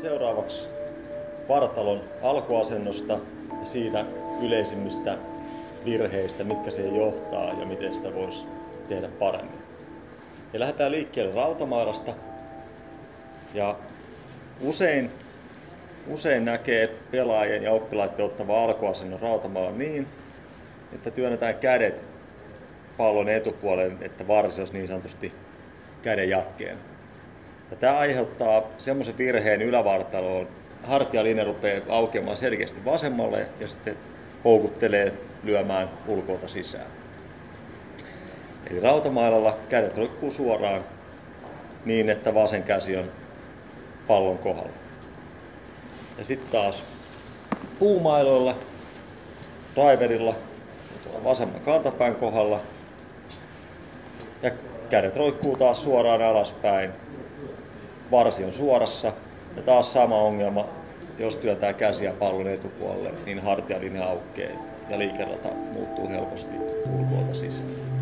seuraavaksi vartalon alkuasennosta ja siinä yleisimmistä virheistä, mitkä siihen johtaa ja miten sitä voisi tehdä paremmin. Ja lähdetään liikkeelle rautamailasta. Ja usein näkee pelaajien ja oppilaiden ottavan alkuasennon rautamailla niin, että työnnetään kädet pallon etupuolelle, että varsi olisi niin sanotusti käden jatkeena. Ja tämä aiheuttaa semmoisen virheen ylävartaloon, hartialinja rupeaa aukeamaan selkeästi vasemmalle ja sitten houkuttelee lyömään ulkoilta sisään. Eli rautamailalla kädet roikkuu suoraan niin, että vasen käsi on pallon kohdalla. Ja sitten taas puumailoilla, driverilla, vasemman kantapään kohdalla. Ja kädet roikkuu taas suoraan alaspäin. Varsi on suorassa. Ja taas sama ongelma, jos työntää käsiä pallon etupuolelle, niin hartialinja aukeaa ja liikerata muuttuu helposti ulkoilta sisään.